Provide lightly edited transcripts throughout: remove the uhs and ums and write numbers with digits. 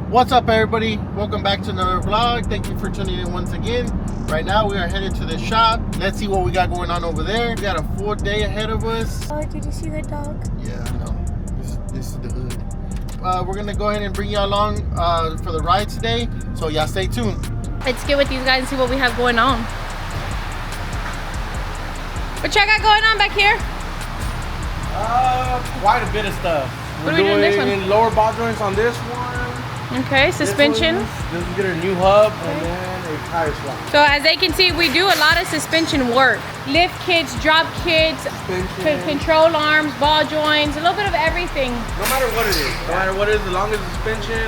What's up, everybody? Welcome back to another vlog. Thank you for tuning in once again. Right now we are headed to the shop. Let's see what we got going on over there. We got a full day ahead of us. Oh, did you see the dog? Yeah, I know. This is the hood. We're gonna go ahead and bring you along for the ride today. So y'all stay tuned. Let's get with these guys and see what we have going on. What y'all got going on back here? Quite a bit of stuff. What are we doing this one? Lower ball joints on this one. Okay, suspension. Then we get a new hub and then a tire swap. So as they can see, we do a lot of suspension work. Lift kits, drop kits, control arms, ball joints, a little bit of everything. No matter what it is. No matter what it is, as long as it's suspension,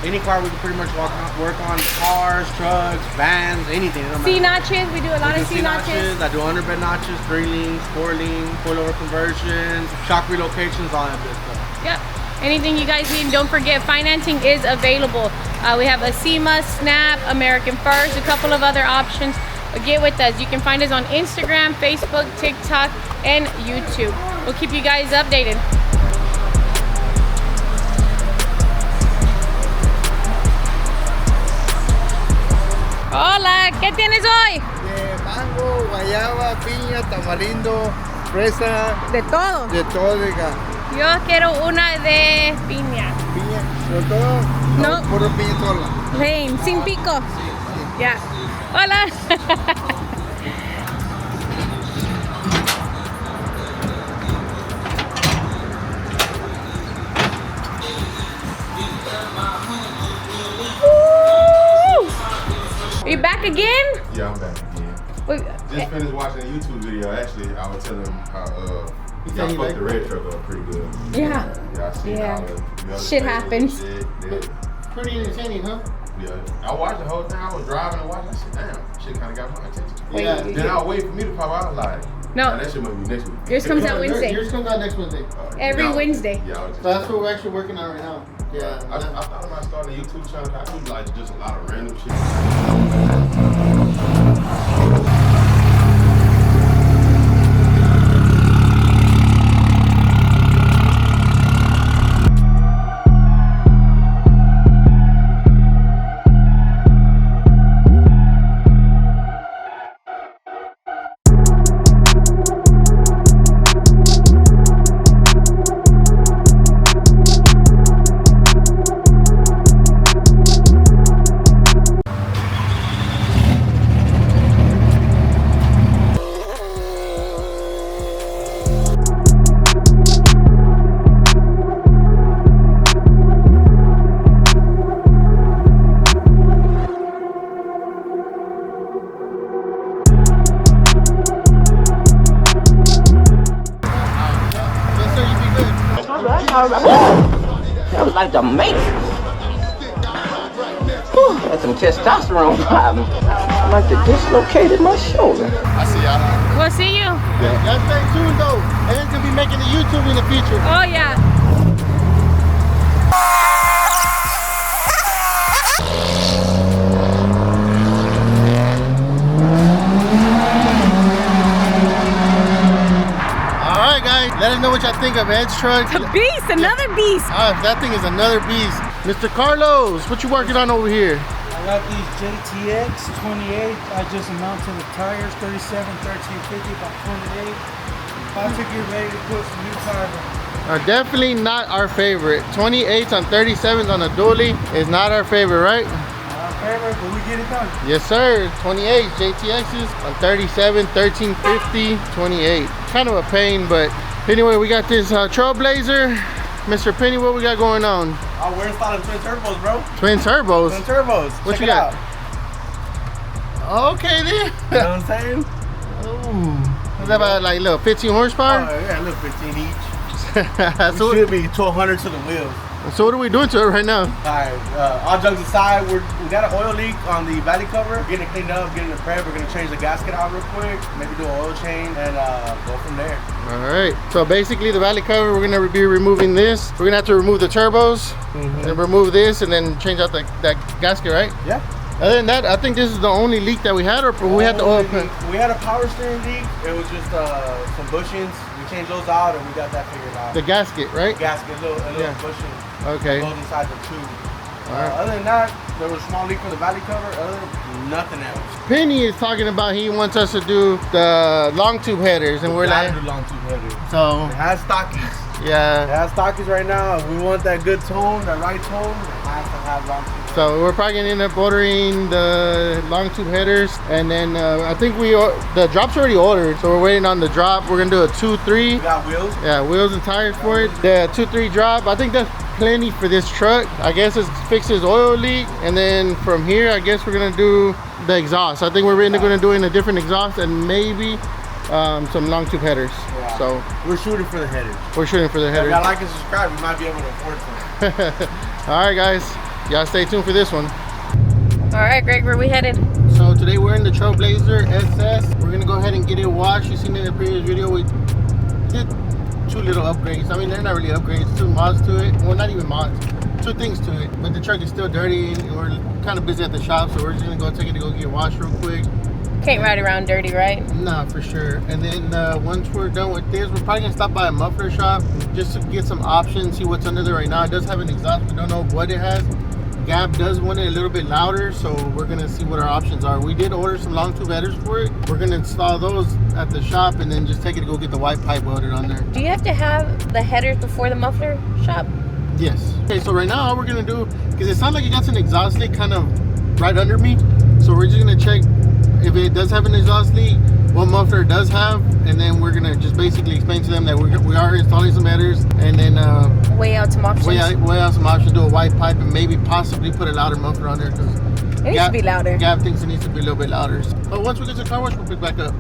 any car we can pretty much work on cars, trucks, vans, anything. C-notches, we do a lot of C-notches. I do underbed notches, 3-links, 4-links, coilover conversions, shock relocations, all that good stuff. Yep. Anything you guys need, don't forget financing is available. We have a SEMA, Snap, American First, a couple of other options. But get with us. You can find us on Instagram, Facebook, TikTok, and YouTube. We'll keep you guys updated. Hola, ¿qué tienes hoy? Mango, guayaba, piña, tamarindo, fresa. De todo. De todo, diga. Yo quiero una de piña. Piña, ¿de todo? No. Puro piña sola. Plain, sin pico. Ya. Hola. Are you back again? Yeah, I'm back again. Just finished watching a YouTube video. Actually, I was telling him how y'all fucked the red truck up pretty good. Yeah. Yeah, I seen all the Shit happens. Pretty entertaining, huh? Yeah, I watched the whole thing. I was driving and watching. I said, damn, shit kind of got my attention. Yeah. Then I was waiting for me to pop out. I was like, No. nah, that shit might be next week. Yours comes out Wednesday. Yours comes out next Wednesday. Every Wednesday. Yeah, So that's what we're actually working on right now. Yeah. I thought about starting a YouTube channel. I do like just a lot of random shit. That was like the mate. That's some testosterone problem. I like to dislocated my shoulder. I see y'all. We'll see you. Y'all stay tuned though. Ed's gonna be making a YouTube in the future. Oh yeah. Alright guys, let us know what y'all think of Ed's truck. A beast, another beast. That thing is another beast. Mr. Carlos, what you working on over here? I got these JTX 28. I just mounted the tires 37, 1350, about 28. I think you're ready to put some new tires on. Definitely not our favorite. 28s on 37s on a dually is not our favorite, right? Not our favorite, but we get it done. Yes, sir. 28 JTXs on 37, 1350, 28. Kind of a pain, but anyway, we got this Trailblazer. Mr. Penny, what we got going on? Oh, we're installing twin turbos, bro. Twin turbos. Twin turbos. What Check you it got? out. Okay then. You know what I'm saying? Ooh. Is that about like little 15 horsepower? Yeah, a little 15 each. So, Should be 1200 to the wheels. so what are we doing to it right now? Alright, all jokes aside, we got an oil leak on the valley cover. We're getting it cleaned up, getting it prepped. We're gonna change the gasket out real quick, maybe do an oil change, and go from there. All right. So basically, the valley cover, we're gonna be removing this. We're gonna have to remove the turbos and remove this, and then change out that gasket, right? Yeah. Other than that, I think this is the only leak that we had, or we had the oil pump. We had a power steering leak. It was just some bushings. We changed those out, and we got that figured out. The gasket, right? Gasket, a little Yeah. bushing. Okay. Goes inside the tube. Other than that, there was a small leak for the valley cover. Other than nothing else. Penny is talking about he wants us to do the long tube headers, and we're like, do long tube headers. so It has stockies. It yeah. has stockies right now. If we want that good tone, that right tone, it has to have long tube. So we're probably gonna end up ordering the long tube headers, and then I think the drop's already ordered, so we're waiting on the drop. We're gonna do a 2-3. We got wheels. Yeah, wheels and tires for it. The 2-3 drop, I think that's plenty for this truck. I guess it fixes oil leak, and then from here, I guess we're gonna do the exhaust. I think we're really gonna do in a different exhaust and maybe some long tube headers. Yeah. So We're shooting for the headers. we're shooting for the If headers. y'all like and subscribe, we might be able to afford some. All right, guys, y'all stay tuned for this one. All right, Greg, where we headed? So today we're in the Trailblazer SS. We're gonna go ahead and get it washed. You seen in the previous video, we did 2 little upgrades. I mean, they're not really upgrades, 2 mods to it. Well, not even mods, 2 things to it. But the truck is still dirty, and we're kind of busy at the shop, so we're just gonna go take it to go get washed real quick. Can't ride around dirty, right? Nah, for sure. And then once we're done with this, we're probably gonna stop by a muffler shop just to get some options, see what's under there right now. It does have an exhaust, we don't know what it has. Gap does want it a little bit louder, so we're gonna see what our options are. We did order some long tube headers for it. We're gonna install those at the shop and then just take it to go get the white pipe welded on there. Do you have to have the headers before the muffler shop? Yes. Okay, so right now all we're gonna do, because it sounds like it got an exhaust leak kind of right under me, so we're just gonna check if it does have an exhaust leak, what muffler it does have, and then we're gonna just basically explain to them that we are installing some headers, and then Weigh out some options. weigh out some options, do a white pipe, and maybe possibly put a louder muffler on there, because It needs to be louder. Gab thinks it needs to be a little bit louder. But once we get to the car wash, we'll pick back up.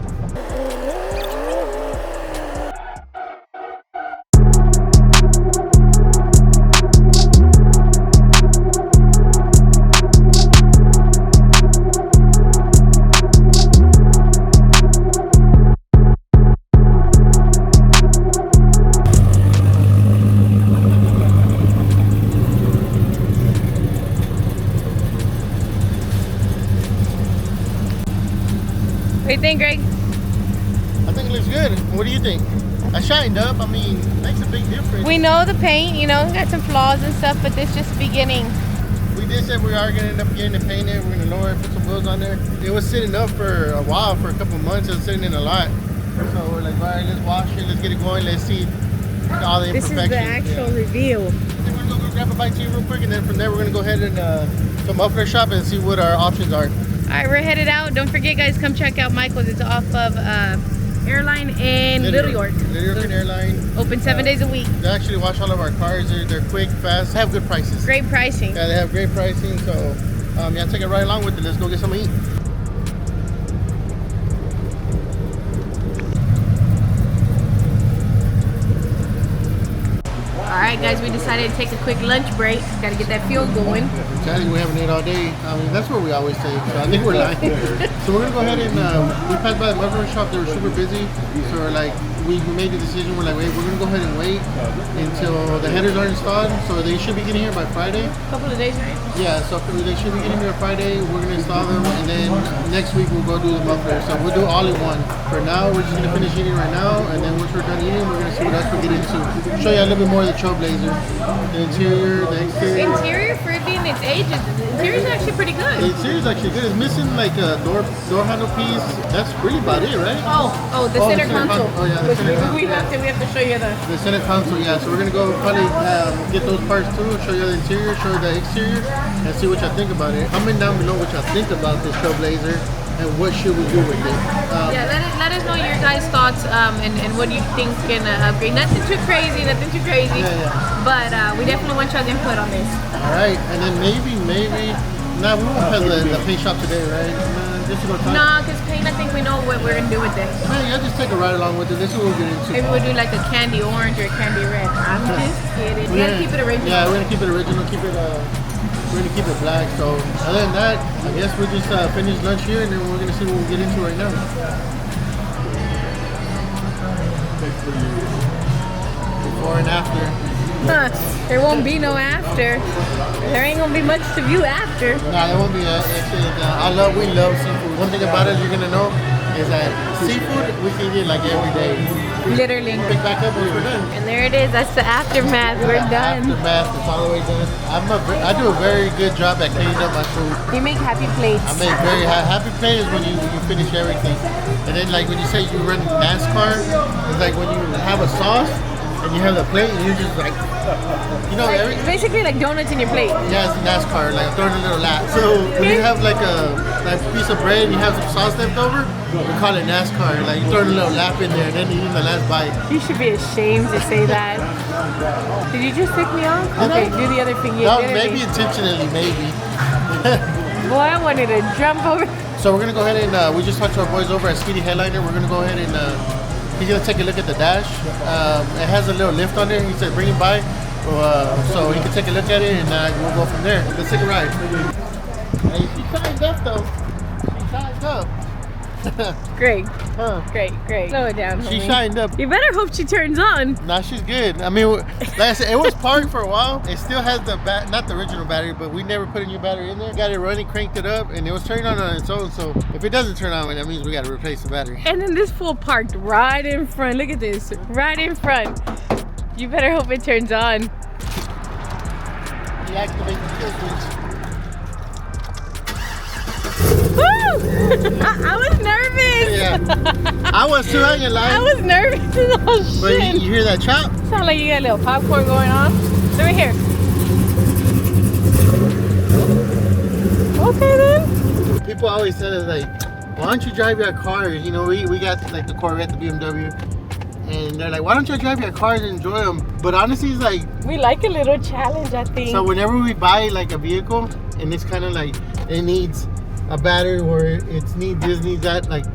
What do you think, Greg? I think it looks good. What do you think? I shined up. I mean, makes a big difference. We know the paint, you know, got some flaws and stuff, but this just the beginning. We did say we are going to end up getting it painted. We're going to lower it, put some wheels on there. It was sitting up for a while, for a couple months. It was sitting in a lot. So we're like, all right, let's wash it. Let's get it going. Let's see all the This imperfections. is the actual reveal. I think we're going to go grab a bite to you real quick. And then from there, we're going to go ahead and the muffler shop and see what our options are. All right, we're headed out. Don't forget, guys, come check out Michael's. It's off of Airline in Little York. Little York and Airline. Open 7 days a week. They actually wash all of our cars. They're quick, fast, have good prices. Great pricing. Yeah, they have great pricing. So, yeah, take it right along with it. Let's go get something to eat. All right, guys, we decided to take a quick lunch break. Got to get that fuel going. Chatting, we haven't ate all day. I mean, that's what we always say. So I think we're lying. So we're gonna go ahead and we passed by the muffler shop. They were super busy. So we're like, we made the decision. We're like, wait, we're gonna go ahead and wait until the headers are installed. So they should be getting here by Friday. A couple of days, right? Yeah. So they should be getting here Friday. We're gonna install them, and then next week we'll go do the muffler. So we'll do all in one. For now, we're just gonna finish eating right now, and then once we're done eating, we're gonna see what else we get into. Show you a little bit more of the Trailblazer, the interior, the exterior. Interior, for it being its age, the interior is actually pretty The good. interior is actually good. It's missing like a door handle piece. That's really about it, right? Oh, the center console. Oh yeah, the center console. We have to show you the. The center console, yeah. So we're gonna go probably get those parts too. Show you the interior, show you the exterior, and see what y'all think about it. Comment down below what y'all think about this Trailblazer and what should we do with it. Yeah, let us know your guys' thoughts and what you think can upgrade. Nothing too crazy. Yeah. But we definitely want y'all's input on this. All right, and then maybe, nah, we won't have the paint shop today, right? Nah, just to go talk. Nah, because paint, I think we know what we're gonna do with this. Man, y'all just take a ride along with it. This is what we'll get into. Maybe we'll do like a candy orange or a candy red. I'm just kidding. We gotta keep it original. Yeah, we're gonna keep it original. We're gonna keep it black. So other than that, I guess we'll just finish lunch here, and then we're gonna see what we'll get into right now. Before and after. Huh, there won't be no after. There ain't gonna be much to view after. Nah, there won't be. We love seafood. One thing about it you're gonna know is that seafood we can get like every day. Literally. Pick back up when we're done. And there it is. That's the aftermath. We're done. Aftermath, it's all the way done. I do a very good job at cleaning up my food. You make happy plates. I make very happy plates when you finish everything. And then like when you say you run NASCAR, it's like when you have a sauce and you have the plate and you just like, you know, Like, basically like donuts in your plate. yeah, it's NASCAR, like throwing a little lap. So when you have like a piece of bread and you have some sauce left over, we call it NASCAR. Like you throw a little lap in there and then you eat the last bite. You should be ashamed to say that. Did you just pick me off? Did Okay, I? do the other thing. You No, did maybe intentionally, maybe. Boy, I wanted to jump over. So we're gonna go ahead and we just talked to our boys over at Speedy Headliner. We're gonna go ahead and he's gonna take a look at the dash. It has a little lift on there. He said bring him by, so he can take a look at it and we'll go from there. Let's take a ride. Hey, she signed up though. She signed up. Great, Huh? great. Slow it down, She homie. shined up. You better hope she turns on. Nah, she's good. I mean, like I said, it was parked for a while. It still has the not the original battery, but we never put a new battery in there. Got it running, cranked it up, and it was turning on its own. So if it doesn't turn on, that means we got to replace the battery. And then this fool parked right in front. Look at this, right in front. You better hope it turns on. Deactivate the kill switch. Woo! I was nervous. Yeah, I was too. I ain't gonna lie. I was nervous. Oh But shit. you hear that chop? Sound like you got a little popcorn going on. Let me hear. Okay then. People always said it's like, why don't you drive your cars? You know, we got like the Corvette, the BMW, and they're like, why don't you drive your cars and enjoy them? But honestly, it's like, We like a little challenge, I think. so whenever we buy like a vehicle and it's kind of like it needs a battery or it's needs this, needs that, like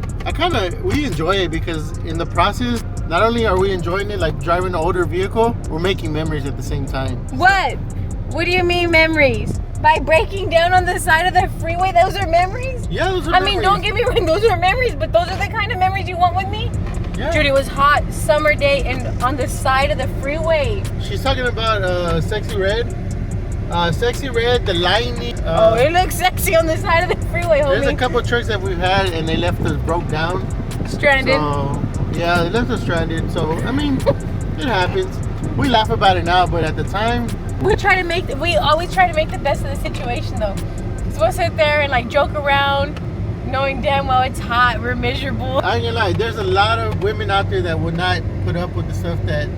we enjoy it because in the process, not only are we enjoying it, like driving an older vehicle, we're making memories at the same time. What? What do you mean memories? By breaking down on the side of the freeway, those are memories? Yeah, those are I mean, memories. don't get me wrong, those are memories, but those are the kind of memories you want with me? Yeah. Dude, it was hot, summer day, and on the side of the freeway. She's talking about Sexy Red. Sexy Red, the lightning. Oh, it looks sexy on the side of the freeway, There's a homie. couple trucks that we've had and they left us broke down. Stranded. So, yeah, they left us stranded. So, I mean, it happens. We laugh about it now, but at the time, We always try to make the best of the situation, though. So we'll sit there and like joke around, knowing damn well it's hot, we're miserable. I ain't gonna lie, there's a lot of women out there that would not put up with the stuff that,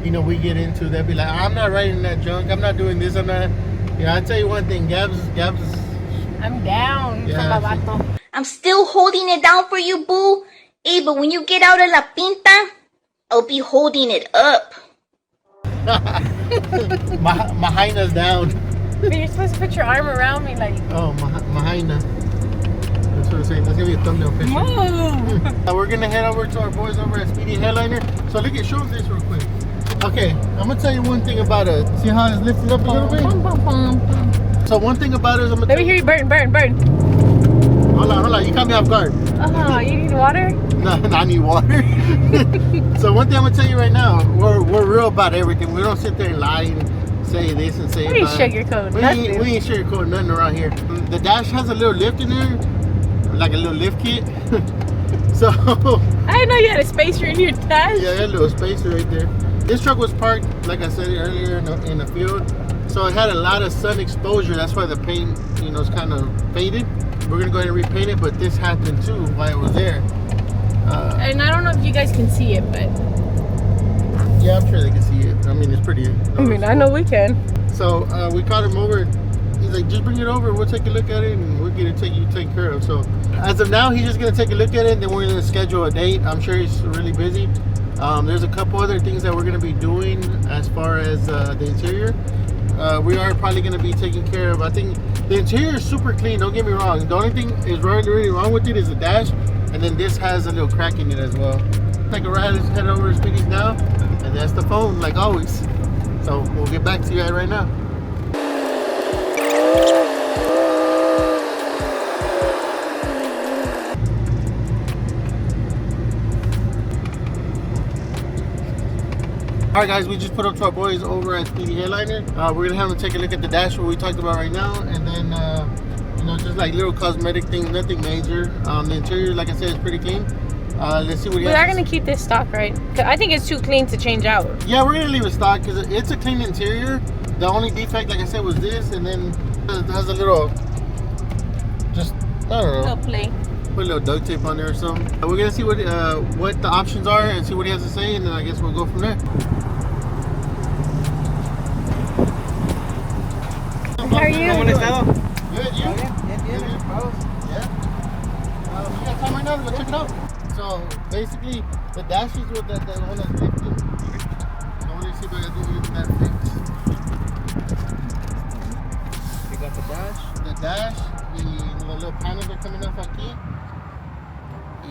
you know, we get into. They'll be like, I'm not riding that junk, I'm not doing this, I'm not. Yeah, I'll tell you one thing, Gabs is I'm down. Yeah, Babato. I'm still holding it down for you, boo. Hey, but when you get out of La Pinta, I'll be holding it up. my hyna's down. But you're supposed to put your arm around me like, Oh, my hyna. That's what I'm saying. That's gonna be a thumbnail picture. move. We're gonna head over to our boys over at Speedy Headliner. So look at, show them this real quick. Okay, I'm gonna tell you one thing about it. See how it's lifted up a little bit? So one thing about it is I'm gonna Let me hear you burn. Hold on, you caught me off guard. Oh, you need water? No, I need water. So one thing I'm gonna tell you right now, we're real about everything. We don't sit there and lie and say this and say We ain't that. sugarcoat We nothing. ain't sugarcoating nothing around here. The dash has a little lift in there, like a little lift kit. So I didn't know you had a spacer in your dash. yeah, that little spacer right there. This truck was parked, like I said earlier, in the field. So it had a lot of sun exposure. That's why the paint, you know, is kind of faded. We're gonna go ahead and repaint it, but this happened too while it was there. And I don't know if you guys can see it, but Yeah, I'm sure they can see it. I mean, it's pretty. I mean, I know we can. So we called him over. He's like, just bring it over. We'll take a look at it, and we'll get it taken care of. So as of now, he's just gonna take a look at it. Then we're gonna schedule a date. I'm sure he's really busy. There's a couple other things that we're gonna be doing as far as the interior. We are probably gonna be taking care of. I think the interior is super clean. Don't get me wrong. The only thing is really wrong with it is the dash, and then this has a little crack in it as well. Take a ride. Let's head over to Speedy's now, and that's the phone, like always. So we'll get back to you guys right now. Alright guys, we just put up to our boys over at Speedy Headliner. We're gonna have them take a look at the dash, what we talked about right now, and then you know, just like little cosmetic things, nothing major. The interior, like I said, is pretty clean. Let's see what he We has. are gonna keep this stock, right? 'Cause I think it's too clean to change out. Yeah, we're gonna leave it stock because it's a clean interior. The only defect, like I said, was this, and then it has a little, just I don't know, Little play. put a little duct tape on there or something. We're gonna see what the options are and see what he has to say, and then I guess we'll go from there. How are you? Good, you? Yeah. Yeah. You got time right now to go check it out. So basically, the dash is with the one that's lifted. So we're gonna see if I can do that fix. We got the dash. The dash y los little panels are coming off aquí. Y,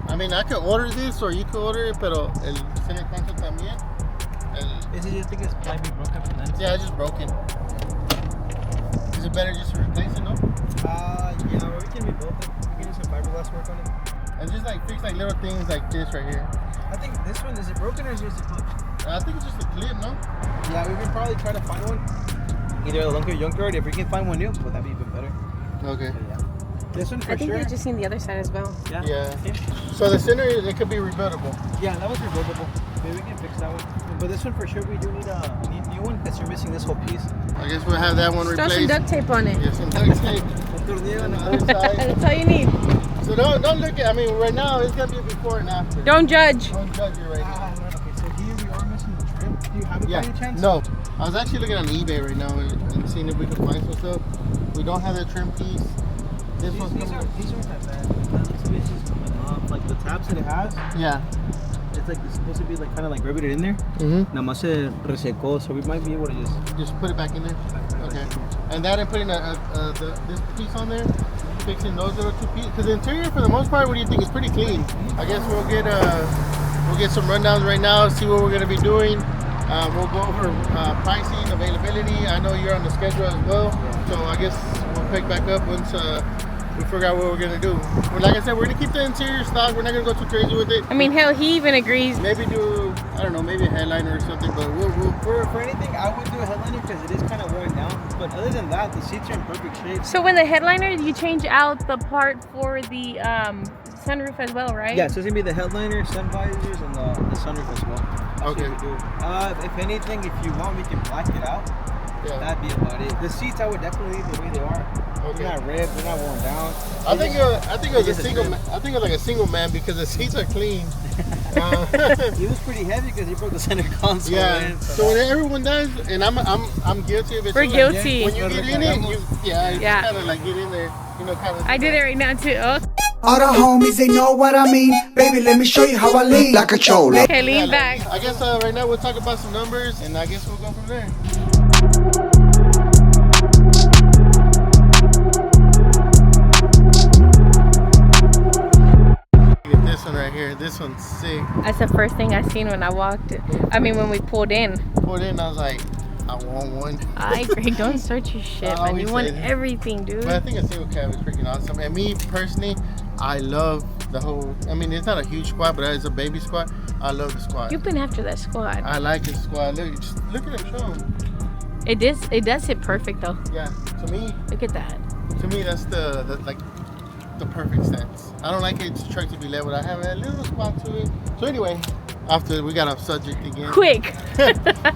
I mean, I could order this or you could order it, pero el center console también. Is it just think it's might be broken from that? Yeah, it's just broken. Is it better just to replace it, no? Yeah, or we can rebuild it. We can do some fiberglass work on it. And just like fix like little things like this right here. I think this one, is it broken or is it just a clip? I think it's just a clip, no? Yeah, we can probably try to find one. Either a local junkyard, if we can find one new, would that be even better? Okay. But yeah. This one for I think sure. you're just seeing the other side as well. Yeah. Yeah. So the center, it could be rebuildable. Yeah, that was rebuildable. Maybe we can fix that one. But this one for sure, we do need a new one because you're missing this whole piece. I guess we'll have that one Throw replaced. some duct tape on it. Yeah, some duct tape on the other side. That's all you need. So don't look at, I mean, right now it's gonna be a before and after. Don't judge. Don't judge it right now. Okay, so here we are missing the trim. Do you have it by any chance? No. I was actually looking on eBay right now and seeing if we could find some stuff. We don't have that trim piece. This one's These coming. aren't that bad. This piece is coming off. Like the tabs that it has, Yeah. it's like it's supposed to be like kind of like riveted in there. Mm-hmm. Nada más se resecó, so we might be able to Just put it back in there. Okay. And that and putting this piece on there, fixing those little two pieces. Because the interior, for the most part, what do you think? It's pretty clean. I guess we'll get some rundowns right now, see what we're gonna be doing. We'll go over pricing, availability. I know you're on the schedule as well, so I guess we'll pick back up once we figure out what we're gonna do. Well, like I said, we're gonna keep the interior stock. We're not gonna go too crazy with it. I mean, hell, he even agrees. Maybe do, I don't know, maybe a headliner or something. But we'll for anything, I would do a headliner because it is kind of worn down. But other than that, the seats are in perfect shape. So when the headliner, you change out the part for the sunroof as well, right? Yeah, so it's gonna be the headliner, sun visors, and the sunroof as well. That's Okay. what we do. If anything, if you want, we can black it out. Yeah. That'd be about it. The seats, I would definitely leave the way they are. Okay. They're not ripped, they're not worn down. I think it was a just a single. trim. I think it was like a single man because the seats are clean. He was pretty heavy because he broke the center console. Yeah. man, So when everyone does, and I'm guilty of it. We're too, guilty. When you get in it, you Yeah. kind of like get in there, kind of. I did it right now too. Oh, All the homies, they know what I mean. Baby, let me show you how I lean like a chola. okay, lean back. I guess right now we'll talk about some numbers, and I guess we'll go from there. Get this one right here. This one's sick. That's the first thing I seen when I walked. I mean, when we pulled in. Pulled in, I was like, I want one. I agree. Don't start your shit, I man. You always want say that. everything, dude. But I think a single cab is freaking awesome. And me personally, I love the whole. I mean, it's not a huge squad, but it's a baby squad. I love the squad. You've been after that squad. I like the squad. Look at him, show him. It does hit perfect though. Yeah, to me, Look at that. that's the perfect stance. I don't like it truck to be leveled. I have a little spot to it. So anyway, after we got off subject again. Quick.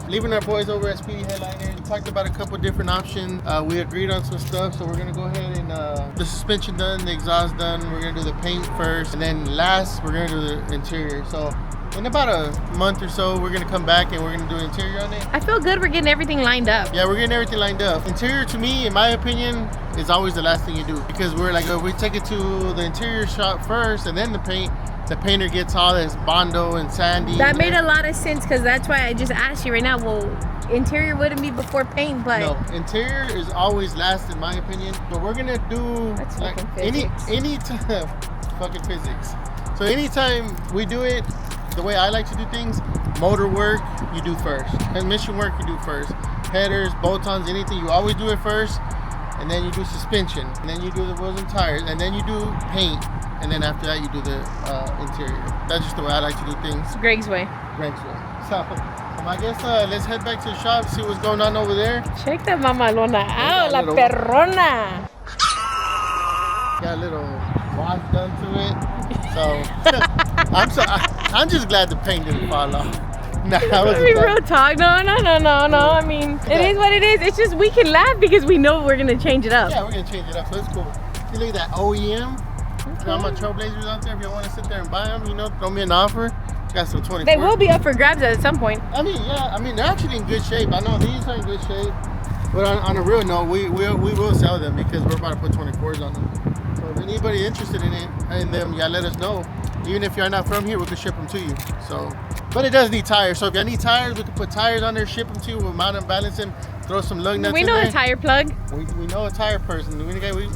Leaving our boys over at Speedy Headliner. We talked about a couple different options. We agreed on some stuff, so we're gonna go ahead and the suspension done, the exhaust done. We're gonna do the paint first, and then last we're gonna do the interior. So in about a month or so, we're gonna come back and we're gonna do an interior on it. I feel good. We're getting everything lined up. Yeah, we're getting everything lined up. Interior, to me, in my opinion, is always the last thing you do, because we're like, if we take it to the interior shop first and then the paint, the painter gets all this Bondo and Sandy. That made a lot of sense because that's why I just asked you right now. Well, interior wouldn't be before paint, but No, interior is always last in my opinion. But we're gonna do That's like fucking physics. any time, fucking physics. So anytime we do it, the way I like to do things, motor work you do first, transmission work you do first, headers, bolt-ons, anything you always do it first, and then you do suspension, and then you do the wheels and tires, and then you do paint, and then after that you do the interior. That's just the way I like to do things. Greg's way. Greg's way. So I guess let's head back to the shop, see what's going on over there. Check that mamalona out, la little- perrona. Got a little wash done to it. So I'm just glad the paint didn't fall off. Nah, I was real talk. No. I mean, it is what it is. It's just we can laugh because we know we're gonna change it up. Yeah, we're gonna change it up, so it's cool. You look at that OEM. Okay. Got my Trailblazers out there. If you want to sit there and buy them, you know, throw me an offer. Got some 24. They will be up for grabs at some point. I mean, yeah. I mean, they're actually in good shape. I know these are in good shape. But on a real note, we will sell them because we're about to put 24s on them. So if anybody interested in them, yeah, let us know. Even if you're not from here, we can ship them to you. So, but it does need tires. So if you need tires, we can put tires on there, ship them to you. We'll mount and balance them, throw some lug nuts in there. We know a tire plug. We know a tire person.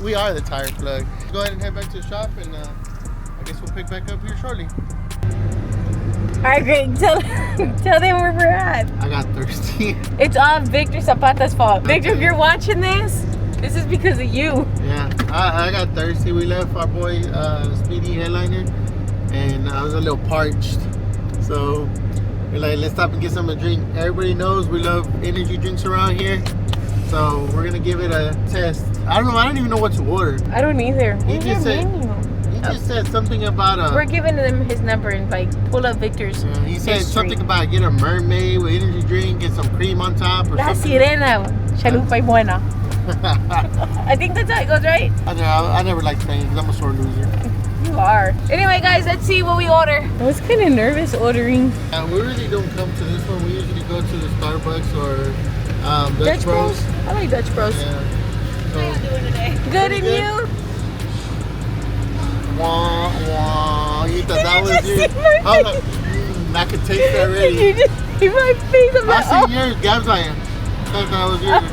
We are the tire plug. Go ahead and head back to the shop, and I guess we'll pick back up here shortly. All right, Greg, tell them where we're at. I got thirsty. It's all Victor Zapata's fault. Victor, if you're watching this is because of you. Yeah, I got thirsty. We left our boy Speedy Headliner, and I was a little parched. So we're like, let's stop and get something to drink. Everybody knows we love energy drinks around here. So we're gonna give it a test. I don't even know what to order. I don't either. He just said something about we're giving them his number and like pull up Victor's. He said something about get a mermaid with energy drink, get some cream on top or La something. sirena, chalupa y buena. I think that's how it goes, right? I never liked Spain because I'm a sore loser. You are. Anyway, guys, let's see what we order. I was kind of nervous ordering. We really don't come to this one. We usually go to the Starbucks or Dutch Bros. I like Dutch Bros. Yeah. So, how you doing today? Good, and you? Wah, wah. You thought that was you? I could taste it already. You just see my face. I'm I seen yours, Gab's like, I thought that was yours.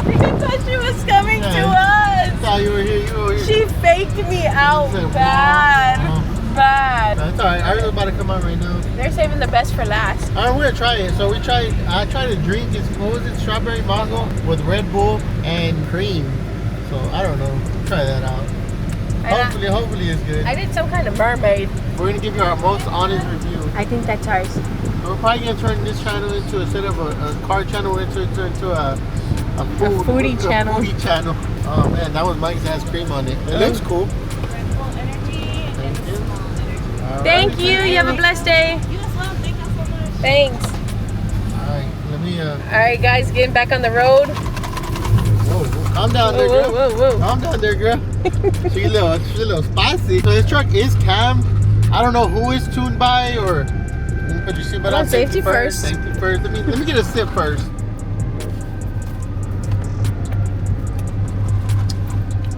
You thought she was coming to us. I thought you were here. She faked me out bad. Bad. That's alright. I was about to come on right now. They're saving the best for last. Alright, we're gonna try it. So I tried a drink. What was it? Strawberry mango with Red Bull and cream. So I don't know. Try that out. Hopefully it's good. I did some kind of mermaid. We're gonna give you our most honest review. I think that's ours. We're probably gonna turn this channel into instead of a car channel, we're gonna turn into a foodie channel. Foodie channel. Oh man, that was Mike's has cream on it. It looks cool. Thank you. You have a blessed day. You as well. Thank you so much. Thanks. Alright, let me Alright guys, getting back on the road. Whoa, calm down there, girl. Whoa. Calm down there, girl. She's a little spicy. So this truck is cam. I don't know who it's tuned by or put your seatbelt on. Safety first. Safety first. Let me get a sip first.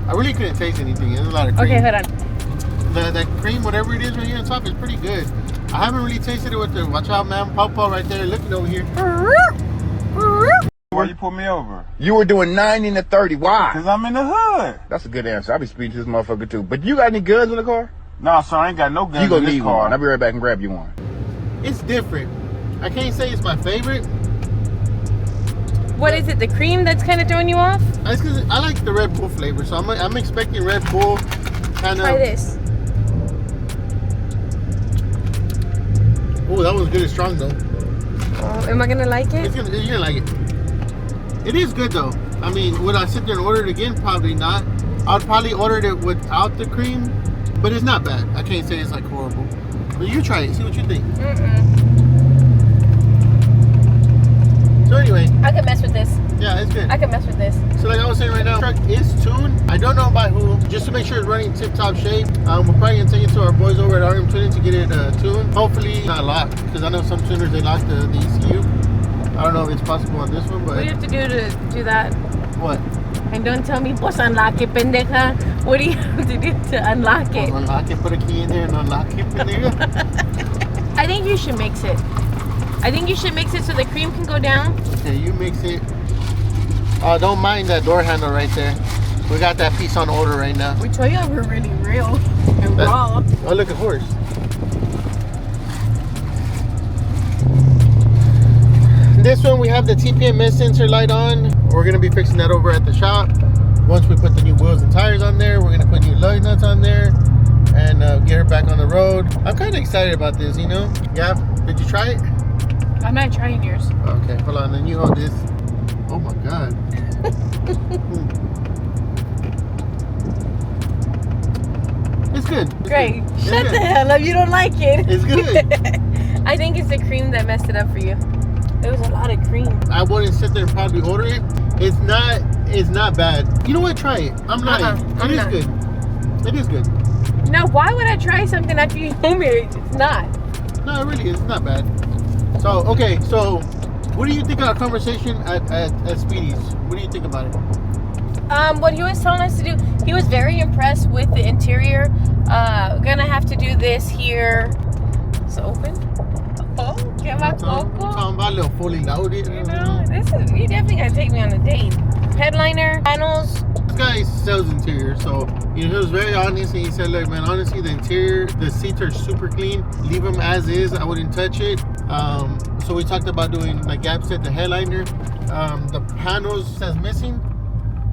I really couldn't taste anything. There's a lot of cream. Okay, hold on. The cream, whatever it is right here on top, is pretty good. I haven't really tasted it with the watch out man Pawpaw right there looking over here. Why you pull me over? You were doing 90 and a 30. Why? Because I'm in the hood. That's a good answer. I'll be speeding to this motherfucker too. But you got any guns in the car? No, sir, I ain't got no guns you gonna in this need car. one. I'll be right back and grab you one. It's different. I can't say it's my favorite. What is it? The cream that's kind of throwing you off? That's because I like the Red Bull flavor, so I'm expecting Red Bull kind of. Try this. Oh, that was good and strong though. Oh, am I gonna like it? You're gonna like it. It is good though. I mean, would I sit there and order it again? Probably not. I'd probably order it without the cream, but it's not bad. I can't say it's like horrible. But you try it, see what you think. So anyway, I can mess with this. Yeah, it's good. I can mess with this. So like I was saying right now, the truck is tuned. I don't know by who, just to make sure it's running tip-top shape. We're probably gonna take it to our boys over at RM Tuning to get it tuned. Hopefully not locked, because I know some tuners they lock the ECU. I don't know if it's possible on this one, but What do you have to do to do that? What? And don't tell me, pues unlock it, pendeja. What do you have to do to unlock it? Unlock it, put a key in there and unlock it, pendeja. I think you should mix it. I think you should mix it so the cream can go down. Okay, you mix it. Don't mind that door handle right there. We got that piece on order right now. We told you we're really real and raw. Oh, look at horse. This one we have the TPMS sensor light on. We're gonna be fixing that over at the shop. Once we put the new wheels and tires on there, we're gonna put new lug nuts on there and get her back on the road. I'm kind of excited about this, you know. Yeah, did you try it? I'm not trying yours. Okay, hold on. Then you hold this. Oh my God. It's good. It's Great. good. Shut the hell up. You don't like it. It's good. I think it's the cream that messed it up for you. There was a lot of cream. I wouldn't sit there and probably order it. It's not bad. You know what? Try it. I'm lying. It is good. It is good. Now, why would I try something after you told me it's not? No, it really is. It's not bad. So, okay. So, what do you think of our conversation at Speedy's? What do you think about it? What he was telling us to do, he was very impressed with the interior. Gonna have to do this here. It's open. Oh, get my coco. Talking about a little fully loaded. You know, you definitely gotta take me on a date. Headliner, panels. This guy sells interior, so he was very honest, and he said, "Look, man, honestly, the interior, the seats are super clean. Leave them as is. I wouldn't touch it." So we talked about doing like gaps at the headliner. The panels says missing.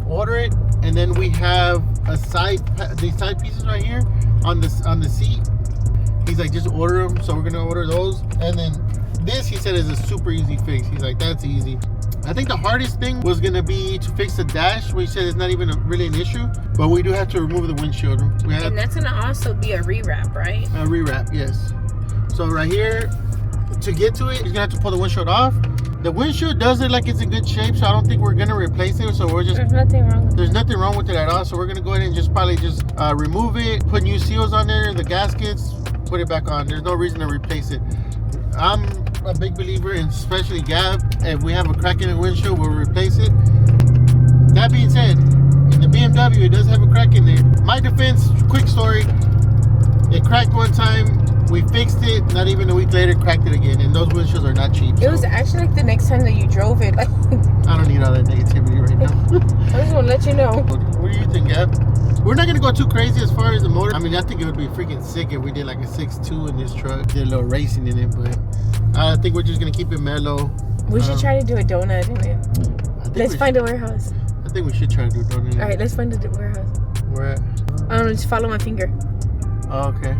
Order it, and then we have these side pieces right here on the seat. He's like, just order them, so we're gonna order those. And then this, he said, is a super easy fix. He's like, that's easy. I think the hardest thing was gonna be to fix the dash. We said it's not even really an issue, but we do have to remove the windshield. And that's gonna also be a rewrap, right? A rewrap, yes. So right here, to get to it, he's gonna have to pull the windshield off. The windshield does it like it's in good shape, so I don't think we're gonna replace it. So we're just there's nothing wrong with it. There's nothing wrong with it at all. So we're gonna go ahead and just probably just remove it, put new seals on there, the gaskets, put it back on. There's no reason to replace it. I'm a big believer in, especially Gab, if we have a crack in the windshield, we'll replace it. That being said, in the BMW, it does have a crack in there. My defense, quick story, it cracked one time. We fixed it, not even a week later, cracked it again. And those windshields are not cheap. It was actually like the next time that you drove it. Like, I don't need all that negativity right now. I just want to let you know. What do you think, Gab? We're not going to go too crazy as far as the motor. I mean, I think it would be freaking sick if we did like a 6.2 in this truck. Did a little racing in it, but I think we're just going to keep it mellow. We should try to do a donut in it. Let's find a warehouse. I think we should try to do a donut in it. All right, let's find a warehouse. Where at? I don't know, just follow my finger. Oh, okay.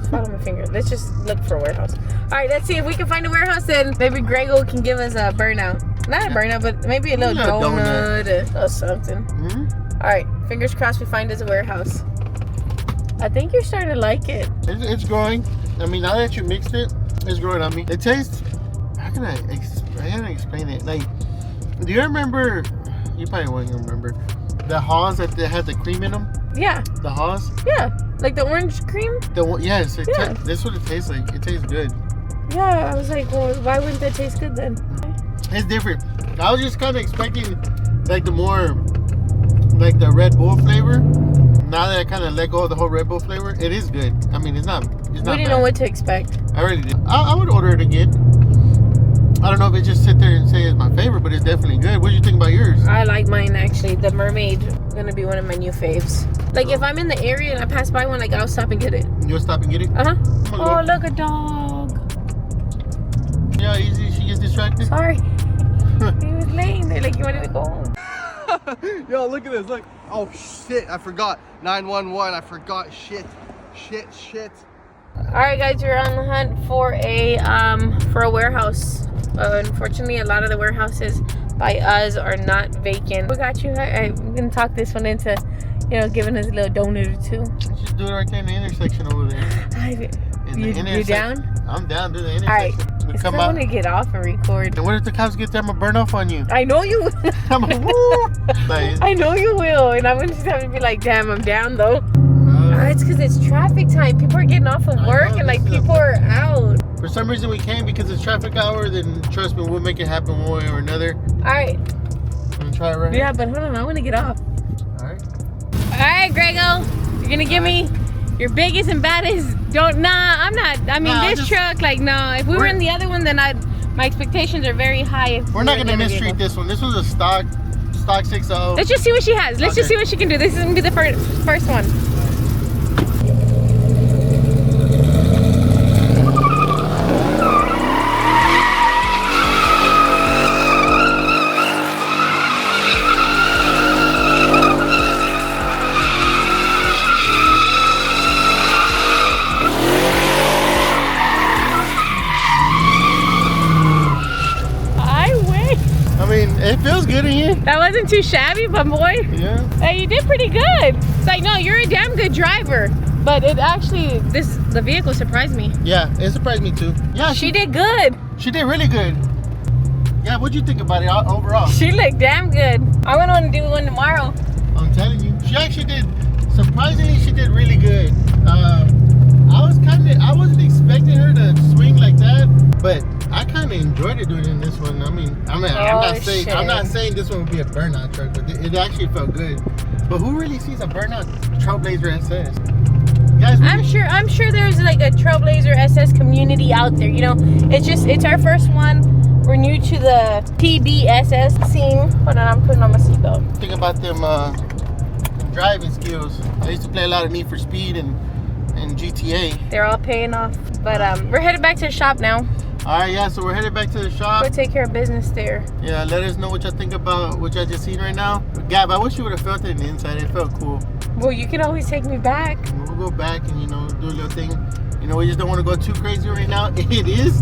Follow my finger. Let's just look for a warehouse. All right, let's see if we can find a warehouse. Then maybe Grego can give us a burnout. Not a burnout, but maybe a little donut or something. All right, fingers crossed we find us a warehouse. I think you're starting to like it. It's growing. I mean, now that you mixed it, it's growing on me. It tastes. How can I explain it? Like, do you remember? You probably won't remember the Haws that had the cream in them. Yeah. The Haws. Yeah. Like the orange cream? Yes, that's what it tastes like. It tastes good. Yeah, I was like, well, why wouldn't that taste good then? It's different. I was just kind of expecting like the more, like the Red Bull flavor. Now that I kind of let go of the whole Red Bull flavor, it is good. I mean, it's not We didn't know what to expect. I really did. I would order it again. I don't know if it just sit there and say it's my favorite, but it's definitely good. What do you think about yours? I like mine actually. The Mermaid gonna be one of my new faves. Like if I'm in the area and I pass by one, like I'll stop and get it. You'll stop and get it? Oh, look, a dog. Yeah, easy. She gets distracted. Sorry. He was laying there like he wanted to go home. Yo, look at this. Look. Oh shit! I forgot. 911. I forgot. Shit. All right, guys, we're on the hunt for a warehouse. Unfortunately, a lot of the warehouses by us are not vacant. We got you. I'm gonna talk this one into, giving us a little donut or two. Just do it right there in the intersection over there. You down? I'm down. Do the intersection. All right. I want to get off and record. And what if the cops get there? I'm gonna burn off on you. I know you will. I'm like, woo! Like, I know you will, and I'm gonna just have to be like, damn, I'm down though. It's because it's traffic time. People are getting off of work and like people are out. For some reason we came because it's traffic hour, then trust me, we'll make it happen one way or another. Alright. Wanna try it right Yeah, but hold on, I want to get off. Alright. Alright, Grego. You're gonna give me your biggest and baddest I'm not. I mean, this truck, like, no. If we were in the other one, then my expectations are very high. We're not gonna mistreat this one. This was a stock 6.0. Let's just see what she has. Let's just see what she can do. This is gonna be the first one. It feels good in here. That wasn't too shabby, but boy. Yeah. Hey, you did pretty good. It's like, no, you're a damn good driver. But it actually, the vehicle surprised me. Yeah, it surprised me too. Yeah, She did good. She did really good. Yeah, what'd you think about it overall? She looked damn good. I'm gonna want to do one tomorrow. I'm telling you, she actually did. Surprisingly, she did really good. I wasn't expecting her to swing like that, but I kind of enjoyed it doing it in this one. I'm not saying this one would be a burnout truck, but it actually felt good. But who really sees a burnout Trailblazer SS? Guys, I'm sure there's like a Trailblazer SS community out there. You know, it's our first one. We're new to the TBSS scene. Hold on, I'm putting on my seatbelt. Think about them driving skills. I used to play a lot of Need for Speed and GTA. They're all paying off. But we're headed back to the shop now. All right, yeah, so we're headed back to the shop. Go take care of business there. Yeah, let us know what y'all think about what y'all just seen right now. But Gab, I wish you would have felt it in the inside. It felt cool. Well, you can always take me back. We'll go back and, do a little thing. We just don't want to go too crazy right now. It is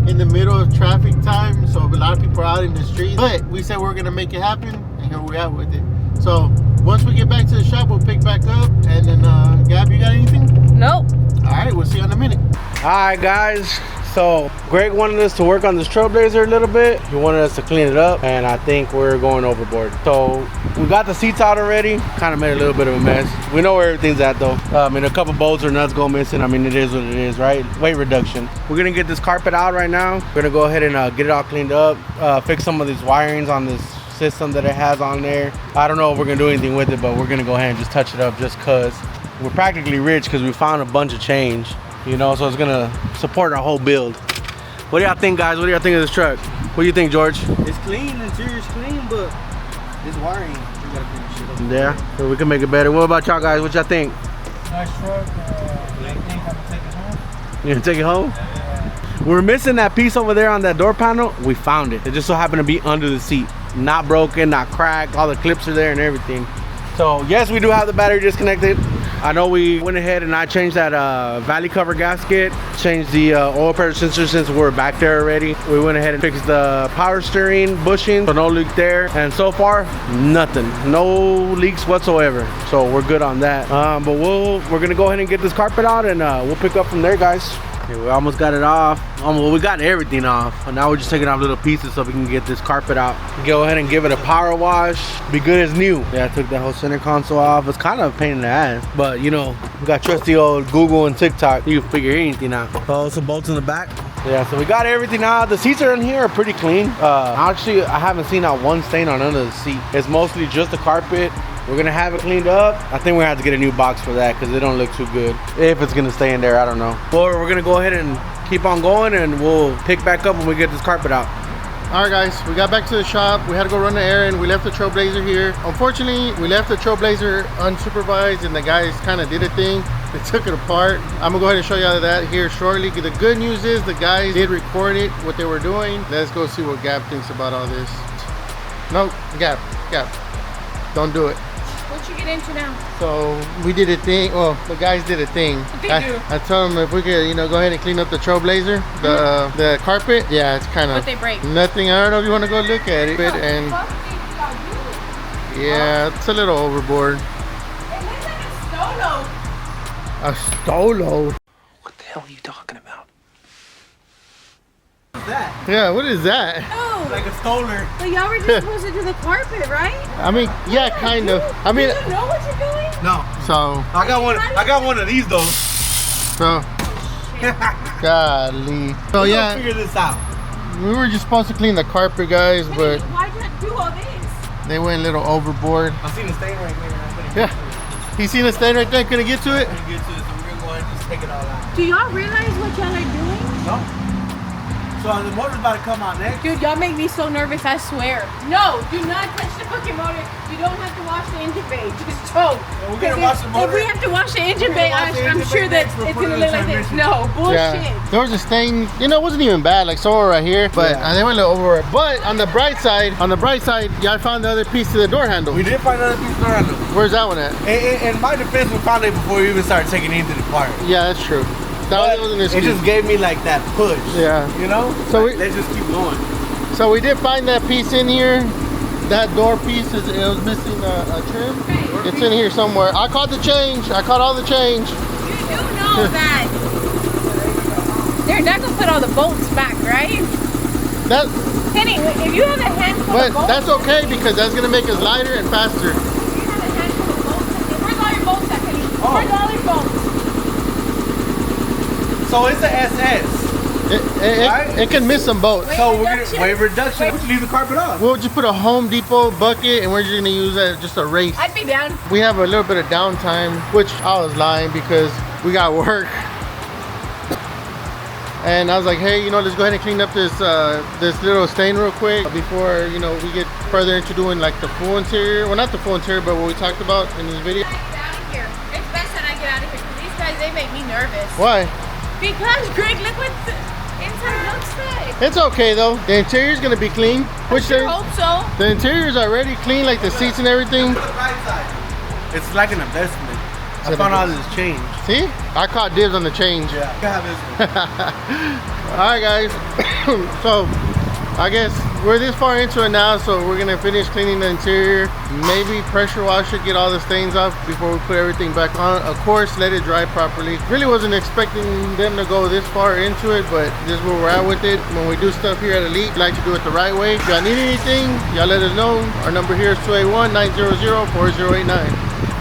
in the middle of traffic time, so a lot of people are out in the streets. But we said we're going to make it happen, and here we are with it. So once we get back to the shop, we'll pick back up. And then, Gab, you got anything? Nope. All right, we'll see you in a minute. All right, guys. So Greg wanted us to work on this Trailblazer a little bit. He wanted us to clean it up, and I think we're going overboard. So we got the seats out already. Kind of made a little bit of a mess. We know where everything's at though. A couple bolts or nuts go missing. It is what it is, right? Weight reduction. We're gonna get this carpet out right now. We're gonna go ahead and get it all cleaned up. Fix some of these wirings on this system that it has on there. I don't know if we're gonna do anything with it, but we're gonna go ahead and just touch it up just cause. We're practically rich because we found a bunch of change. So it's gonna support our whole build. What do y'all think, guys? What do y'all think of this truck? What do you think, George? It's clean, interior's clean, but this wiring, we gotta clean shit up. Yeah, so we can make it better. What about y'all guys? What y'all think? Nice truck. I think I'm gonna take it home. You gonna take it home? Yeah. We're missing that piece over there on that door panel. We found it. It just so happened to be under the seat. Not broken, not cracked. All the clips are there and everything. So yes, we do have the battery disconnected. I know we went ahead and I changed that valley cover gasket, changed the oil pressure sensor since we're back there already. We went ahead and fixed the power steering bushing, so no leak there. And so far, nothing, no leaks whatsoever. So we're good on that. But we're gonna go ahead and get this carpet out, and we'll pick up from there, guys. Okay, we almost got it off. Well, we got everything off, and now we're just taking off little pieces so we can get this carpet out. Go ahead and give it a power wash. Be good as new. Yeah, I took that whole center console off. It's kind of a pain in the ass, but we got trusty old Google and TikTok. You can figure anything out. Oh, some bolts in the back. Yeah, so we got everything out. The seats are in here are pretty clean. Actually, I haven't seen not one stain on none of the seat. It's mostly just the carpet. We're gonna have it cleaned up. I think we're gonna have to get a new box for that because it don't look too good. If it's gonna stay in there, I don't know. Or we're gonna go ahead and keep on going, and we'll pick back up when we get this carpet out. All right, guys, we got back to the shop. We had to go run the errand. We left the Trailblazer here. Unfortunately, we left the Trailblazer unsupervised, and the guys kind of did a thing. They took it apart. I'm gonna go ahead and show you that here shortly. The good news is the guys did record it, what they were doing. Let's go see what Gab thinks about all this. No, Gab, don't do it. What you get into now? So we did a thing. Well, the guys did a thing. I told them if we could, go ahead and clean up the Trailblazer, the carpet. Yeah, it's kind of. What they break? Nothing. I don't know if you want to go look at it. And yeah, it's a little overboard. It looks like a Stolo. A Stolo. What the hell are you talking about? What's that? Yeah, what is that? Oh. Like a stoler. But y'all were just supposed to do the carpet, right? Yeah, kind of. Do you know what you're doing? No. So I got one of these though. So golly. So yeah, figure this out. we were just supposed to clean the carpet, guys, but Why'd you do all this? they went a little overboard. I seen the stain right there. Yeah. He seen a stain right there, couldn't get to it? Couldn't get to it, so we're gonna go ahead and just take it all out. Do y'all realize what y'all are doing? No. So the motor's about to come out next. Dude, y'all make me so nervous, I swear. No, do not touch the fucking motor. You don't have to wash the engine bay. Just don't. We're gonna wash the motor. If we have to wash the engine bay, I'm sure that it's gonna look like this. No, bullshit. Yeah. There was a stain, it wasn't even bad, like somewhere right here, but they went a little over it. But on the bright side, yeah, I found the other piece to the door handle. We did find another piece of door handle. Where's that one at? In my defense, we found it before we even started taking anything apart. Yeah, that's true. That wasn't an it just gave me like that push. Yeah. So like, let's just keep going. So we did find that piece in here. that door piece it was missing a trim. It's in here somewhere. I caught the change. I caught all the change. You do know that they're not gonna put all the bolts back, right? That. Kenny, if you have a handful But of bolts, that's okay because that's gonna make us lighter and faster. if you have a handful of bolts, where's all your bolts at, Kenny? Where's all your bolts? So it's a SS. It can miss some bolts. So we're gonna weight reduction. We'll leave the carpet off. We'll just put a Home Depot bucket and we're just gonna use that just a race. I'd be down. We have a little bit of downtime, which I was lying because we got work. And I was like, hey, you know, let's go ahead and clean up this this little stain real quick before, you know, we get further into doing like the full interior. Well, not the full interior, but what we talked about in this video. Get out of here. It's best that I get out of here because these guys, they make me nervous. Why? Because, Greg, look what the inside looks like. It's okay though. The interior is gonna be clean. Which I hope so. The interior is already clean, like the seats and everything. It's like an investment. I found out this change. See? I caught dibs on the change. Yeah. You have this one. Alright guys. So I guess we're this far into it now, so we're gonna finish cleaning the interior. Maybe pressure wash it, get all the stains off before we put everything back on. Of course, let it dry properly. Really wasn't expecting them to go this far into it, but this is where we're at with it. When we do stuff here at Elite, we like to do it the right way. If y'all need anything, y'all let us know. Our number here is 281-900-4089.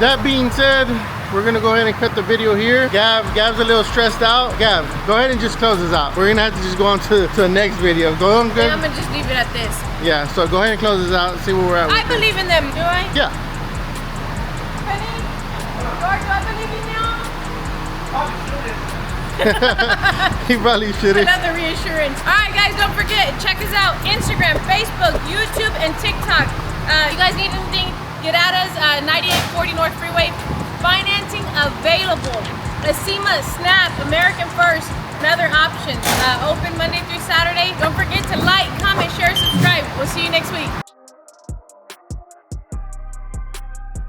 That being said, we're gonna go ahead and cut the video here. Gab's a little stressed out. Gab, go ahead and just close this out. We're gonna have to just go on to the next video. Go on, Yeah, I'm gonna just leave it at this. Yeah, so go ahead and close this out and see where we're at. I believe in them, do I? Yeah. Penny? George, do I believe in you? He probably shouldn't. Another reassurance. Alright guys, don't forget, check us out. Instagram, Facebook, YouTube, and TikTok. You guys need anything, get at us. 9840 North Freeway. Financing available. Acima, Snap, American First, and other options. Open Monday through Saturday. Don't forget to like, comment, share, subscribe. We'll see you next week.